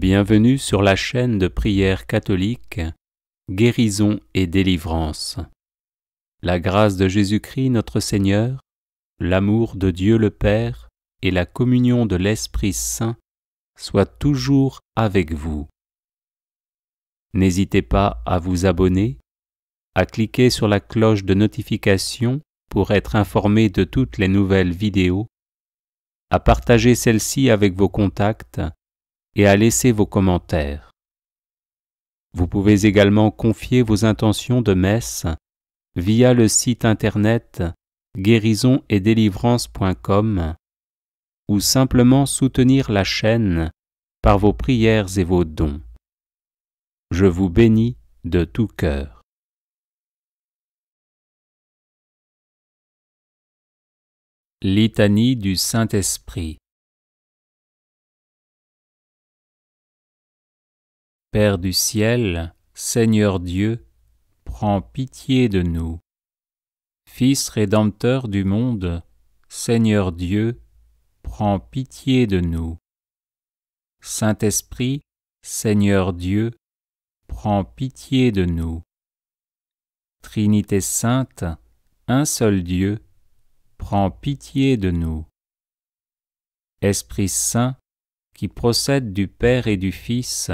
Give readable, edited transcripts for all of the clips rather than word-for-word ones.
Bienvenue sur la chaîne de prière catholique Guérison et délivrance. La grâce de Jésus-Christ notre Seigneur, l'amour de Dieu le Père et la communion de l'Esprit Saint soient toujours avec vous. N'hésitez pas à vous abonner, à cliquer sur la cloche de notification pour être informé de toutes les nouvelles vidéos, à partager celle-ci avec vos contacts et à laisser vos commentaires. Vous pouvez également confier vos intentions de messe via le site internet guérisonetdélivrance.com ou simplement soutenir la chaîne par vos prières et vos dons. Je vous bénis de tout cœur. Litanie du Saint-Esprit. Père du ciel, Seigneur Dieu, prends pitié de nous. Fils rédempteur du monde, Seigneur Dieu, prends pitié de nous. Saint-Esprit, Seigneur Dieu, prends pitié de nous. Trinité sainte, un seul Dieu, prends pitié de nous. Esprit Saint, qui procède du Père et du Fils,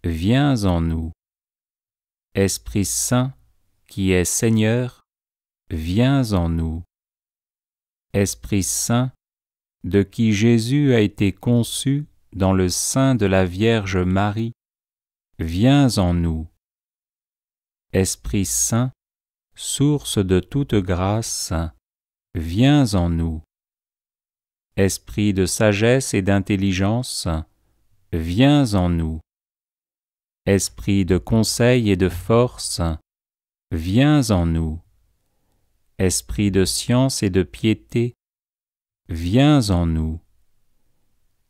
viens en nous. Esprit Saint, qui est Seigneur, viens en nous. Esprit Saint, de qui Jésus a été conçu dans le sein de la Vierge Marie, viens en nous. Esprit Saint, source de toute grâce, viens en nous. Esprit de sagesse et d'intelligence, viens en nous. Esprit de conseil et de force, viens en nous. Esprit de science et de piété, viens en nous.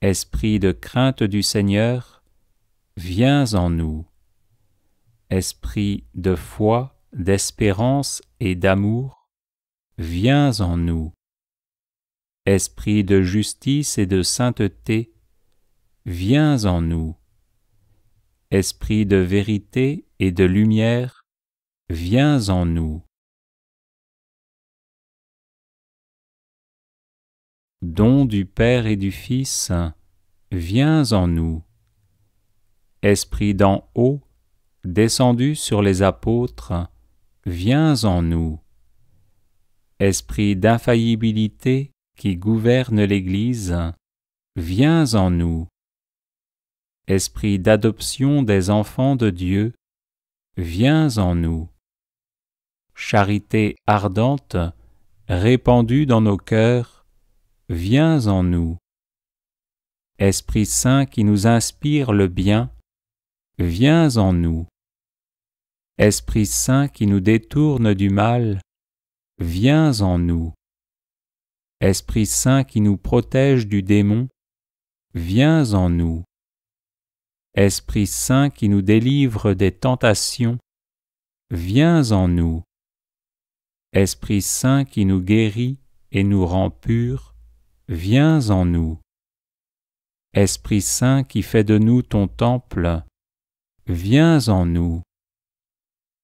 Esprit de crainte du Seigneur, viens en nous. Esprit de foi, d'espérance et d'amour, viens en nous. Esprit de justice et de sainteté, viens en nous. Esprit de vérité et de lumière, viens en nous. Don du Père et du Fils, viens en nous. Esprit d'en haut, descendu sur les apôtres, viens en nous. Esprit d'infaillibilité qui gouverne l'Église, viens en nous. Esprit d'adoption des enfants de Dieu, viens en nous. Charité ardente, répandue dans nos cœurs, viens en nous. Esprit Saint qui nous inspire le bien, viens en nous. Esprit Saint qui nous détourne du mal, viens en nous. Esprit Saint qui nous protège du démon, viens en nous. Esprit Saint qui nous délivre des tentations, viens en nous. Esprit Saint qui nous guérit et nous rend purs, viens en nous. Esprit Saint qui fait de nous ton temple, viens en nous.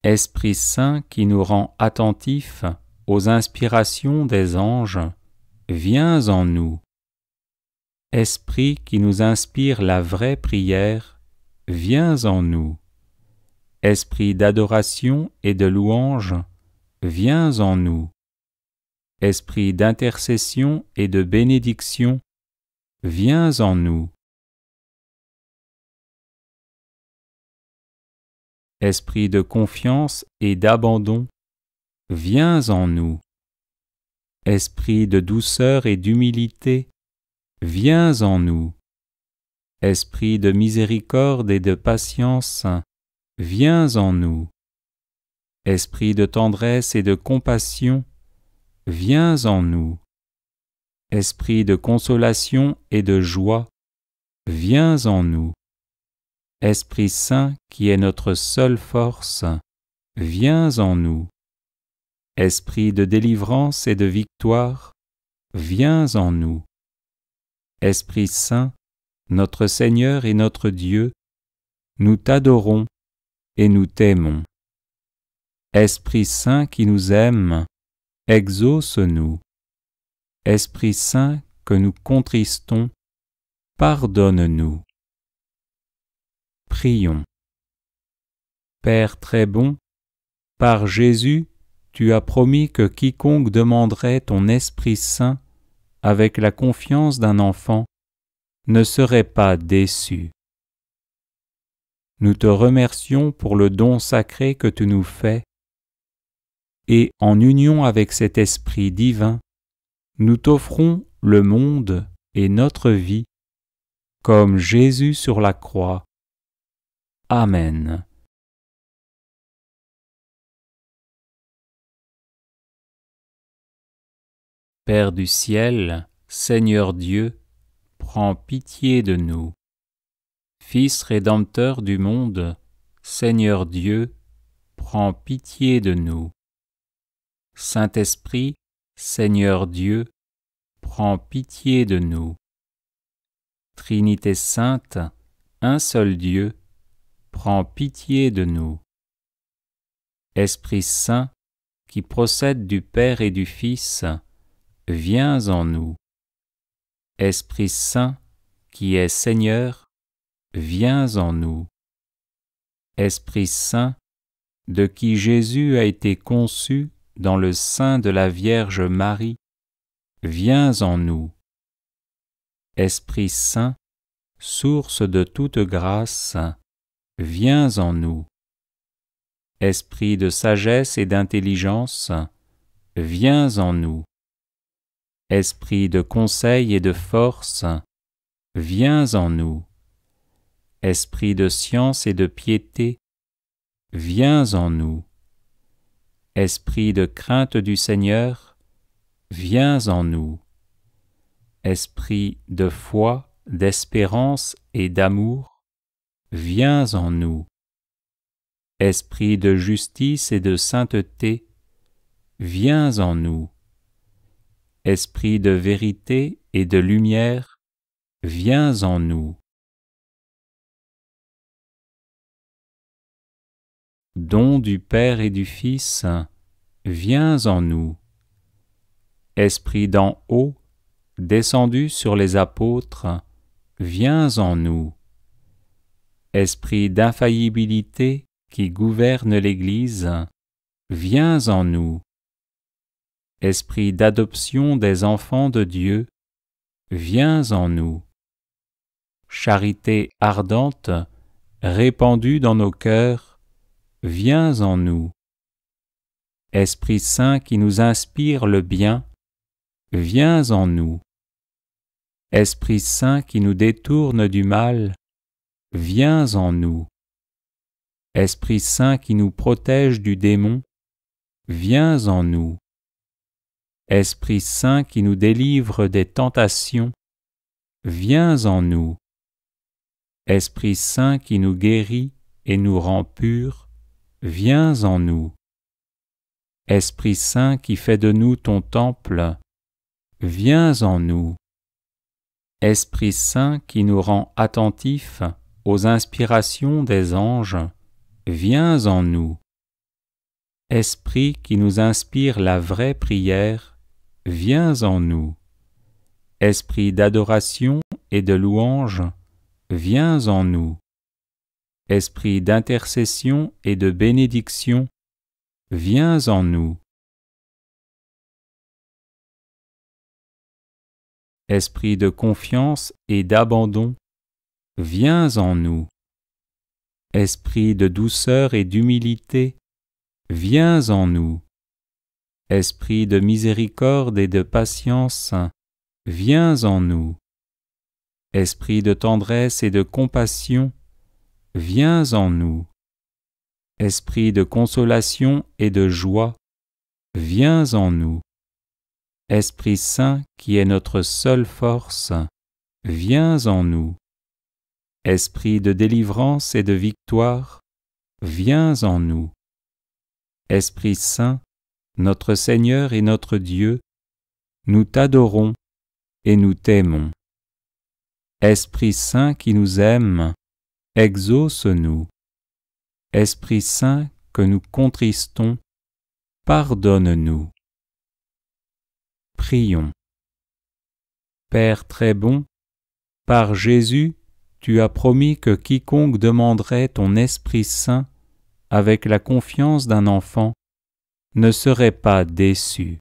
Esprit Saint qui nous rend attentifs aux inspirations des anges, viens en nous. Esprit qui nous inspire la vraie prière, viens en nous. Esprit d'adoration et de louange, viens en nous. Esprit d'intercession et de bénédiction, viens en nous. Esprit de confiance et d'abandon, viens en nous. Esprit de douceur et d'humilité, viens en nous. Esprit de miséricorde et de patience, viens en nous. Esprit de tendresse et de compassion, viens en nous. Esprit de consolation et de joie, viens en nous. Esprit Saint qui est notre seule force, viens en nous. Esprit de délivrance et de victoire, viens en nous. Esprit Saint, notre Seigneur et notre Dieu, nous t'adorons et nous t'aimons. Esprit Saint qui nous aime, exauce-nous. Esprit Saint que nous contristons, pardonne-nous. Prions. Père très bon, par Jésus, tu as promis que quiconque demanderait ton Esprit Saint avec la confiance d'un enfant ne serait pas déçu. Nous te remercions pour le don sacré que tu nous fais, et en union avec cet Esprit divin, nous t'offrons le monde et notre vie, comme Jésus sur la croix. Amen. Père du ciel, Seigneur Dieu, prends pitié de nous. Fils rédempteur du monde, Seigneur Dieu, prends pitié de nous. Saint-Esprit, Seigneur Dieu, prends pitié de nous. Trinité sainte, un seul Dieu, prends pitié de nous. Esprit Saint, qui procède du Père et du Fils, viens en nous. Esprit Saint, qui est Seigneur, viens en nous. Esprit Saint, de qui Jésus a été conçu dans le sein de la Vierge Marie, viens en nous. Esprit Saint, source de toute grâce, viens en nous. Esprit de sagesse et d'intelligence, viens en nous. Esprit de conseil et de force, viens en nous. Esprit de science et de piété, viens en nous. Esprit de crainte du Seigneur, viens en nous. Esprit de foi, d'espérance et d'amour, viens en nous. Esprit de justice et de sainteté, viens en nous. Esprit de vérité et de lumière, viens en nous. Don du Père et du Fils, viens en nous. Esprit d'en haut, descendu sur les apôtres, viens en nous. Esprit d'infaillibilité qui gouverne l'Église, viens en nous. Esprit d'adoption des enfants de Dieu, viens en nous. Charité ardente, répandue dans nos cœurs, viens en nous. Esprit Saint qui nous inspire le bien, viens en nous. Esprit Saint qui nous détourne du mal, viens en nous. Esprit Saint qui nous protège du démon, viens en nous. Esprit Saint qui nous délivre des tentations, viens en nous. Esprit Saint qui nous guérit et nous rend purs, viens en nous. Esprit Saint qui fait de nous ton temple, viens en nous. Esprit Saint qui nous rend attentifs aux inspirations des anges, viens en nous. Esprit qui nous inspire la vraie prière, viens en nous. Esprit d'adoration et de louange, viens en nous. Esprit d'intercession et de bénédiction, viens en nous. Esprit de confiance et d'abandon, viens en nous. Esprit de douceur et d'humilité, viens en nous. Esprit de miséricorde et de patience, viens en nous. Esprit de tendresse et de compassion, viens en nous. Esprit de consolation et de joie, viens en nous. Esprit Saint qui est notre seule force, viens en nous. Esprit de délivrance et de victoire, viens en nous. Esprit Saint, notre Seigneur et notre Dieu, nous t'adorons et nous t'aimons. Esprit Saint qui nous aime, exauce-nous. Esprit Saint que nous contristons, pardonne-nous. Prions. Père très bon, par Jésus, tu as promis que quiconque demanderait ton Esprit Saint avec la confiance d'un enfant ne serait pas déçu.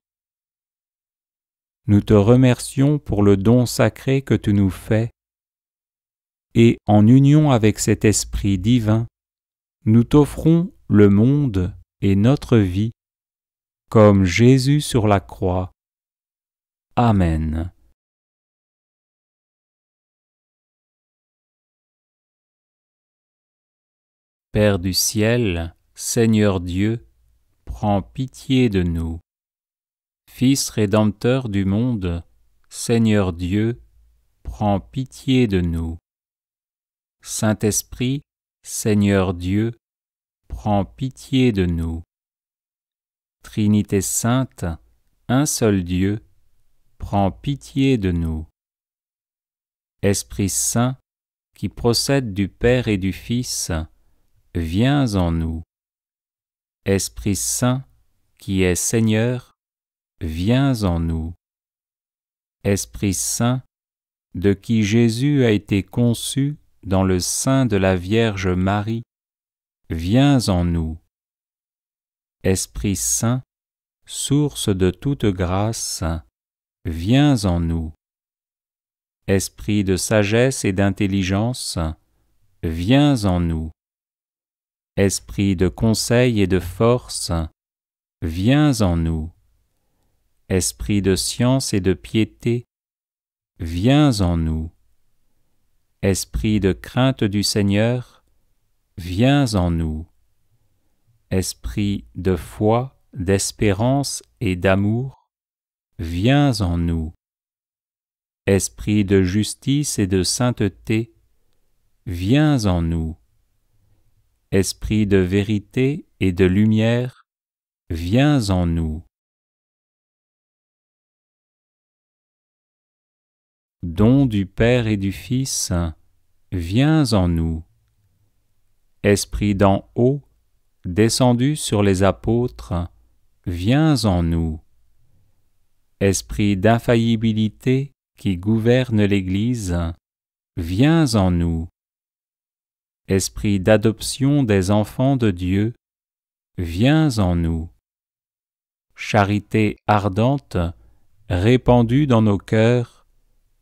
Nous te remercions pour le don sacré que tu nous fais, et en union avec cet Esprit divin, nous t'offrons le monde et notre vie, comme Jésus sur la croix. Amen. Père du ciel, Seigneur Dieu, prends pitié de nous. Fils rédempteur du monde, Seigneur Dieu, prends pitié de nous. Saint-Esprit, Seigneur Dieu, prends pitié de nous. Trinité sainte, un seul Dieu, prends pitié de nous. Esprit Saint, qui procède du Père et du Fils, viens en nous. Esprit Saint, qui est Seigneur, viens en nous. Esprit Saint, de qui Jésus a été conçu dans le sein de la Vierge Marie, viens en nous. Esprit Saint, source de toute grâce, viens en nous. Esprit de sagesse et d'intelligence, viens en nous. Esprit de conseil et de force, viens en nous. Esprit de science et de piété, viens en nous. Esprit de crainte du Seigneur, viens en nous. Esprit de foi, d'espérance et d'amour, viens en nous. Esprit de justice et de sainteté, viens en nous. Esprit de vérité et de lumière, viens en nous. Don du Père et du Fils, viens en nous. Esprit d'en haut, descendu sur les apôtres, viens en nous. Esprit d'infaillibilité qui gouverne l'Église, viens en nous. Esprit d'adoption des enfants de Dieu, viens en nous. Charité ardente, répandue dans nos cœurs,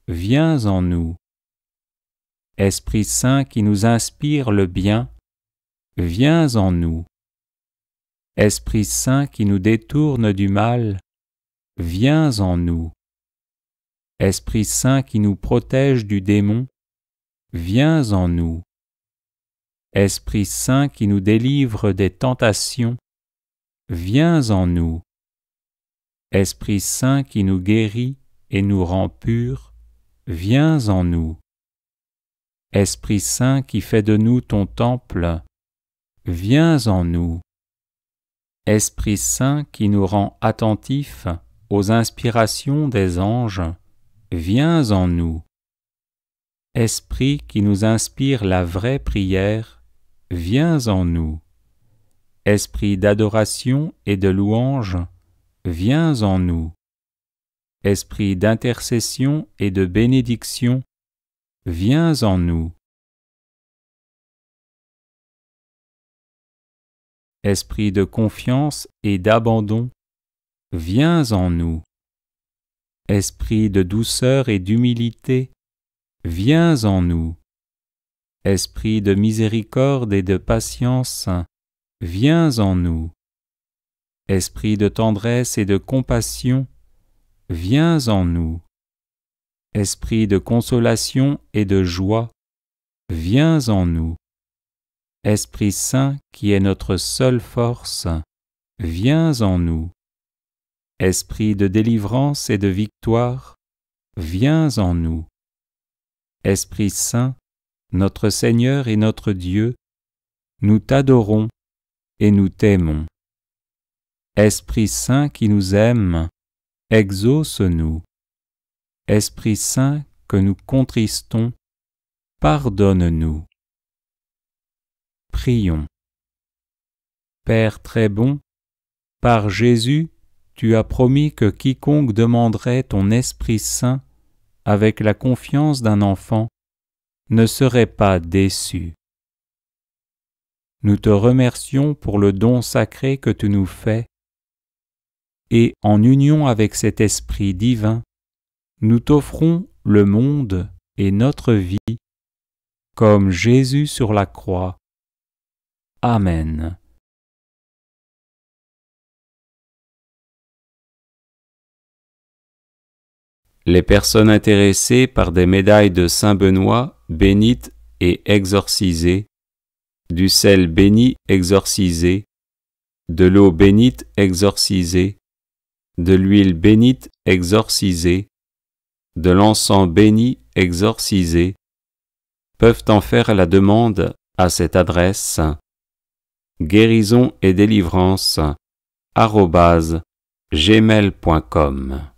viens en nous. Esprit Saint qui nous inspire le bien, viens en nous. Esprit Saint qui nous détourne du mal, viens en nous. Esprit Saint qui nous protège du démon, viens en nous. Esprit Saint qui nous délivre des tentations, viens en nous. Esprit Saint qui nous guérit et nous rend purs, viens en nous. Esprit Saint qui fait de nous ton temple, viens en nous. Esprit Saint qui nous rend attentifs aux inspirations des anges, viens en nous. Esprit qui nous inspire la vraie prière, viens en nous. Esprit d'adoration et de louange, viens en nous. Esprit d'intercession et de bénédiction, viens en nous. Esprit de confiance et d'abandon, viens en nous. Esprit de douceur et d'humilité, viens en nous. Esprit de miséricorde et de patience, viens en nous. Esprit de tendresse et de compassion, viens en nous. Esprit de consolation et de joie, viens en nous. Esprit Saint qui est notre seule force, viens en nous. Esprit de délivrance et de victoire, viens en nous. Esprit Saint, notre Seigneur et notre Dieu, nous t'adorons et nous t'aimons. Esprit Saint qui nous aime, exauce-nous. Esprit Saint que nous contristons, pardonne-nous. Prions. Père très bon, par Jésus, tu as promis que quiconque demanderait ton Esprit Saint avec la confiance d'un enfant ne serait pas déçu. Nous te remercions pour le don sacré que tu nous fais, et en union avec cet Esprit divin, nous t'offrons le monde et notre vie, comme Jésus sur la croix. Amen. Les personnes intéressées par des médailles de Saint-Benoît bénites et exorcisées, du sel béni exorcisé, de l'eau bénite exorcisée, de l'huile bénite exorcisée, de l'encens béni exorcisé, peuvent en faire la demande à cette adresse guérison et délivrance @gmail.com